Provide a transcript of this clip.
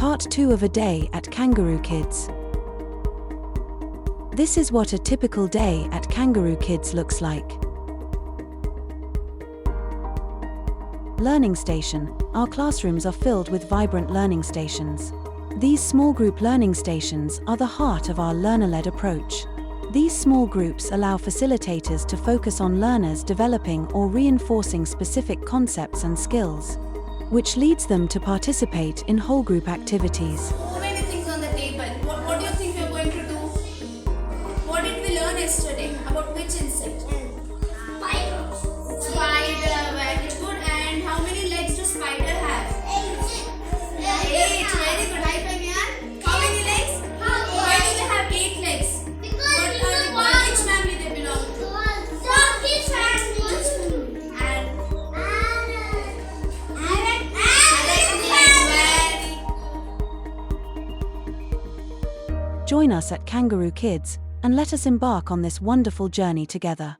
Part 2 of a day at Kangaroo Kids. This is what a typical day at Kangaroo Kids looks like. Learning station. Our classrooms are filled with vibrant learning stations. These small group learning stations are the heart of our learner-led approach. These small groups allow facilitators to focus on learners developing or reinforcing specific concepts and skills, which leads them to participate in whole group activities. So many things on the table. What do you think we are going to do? What did we learn yesterday? About which insect? Spider. Spider, very good. And how many legs does spider have? 8. Very good. High five, Yan. How many legs? Why do they have 8 legs? Which family they belong to? Turkish family. Join us at Kangaroo Kids and let us embark on this wonderful journey together.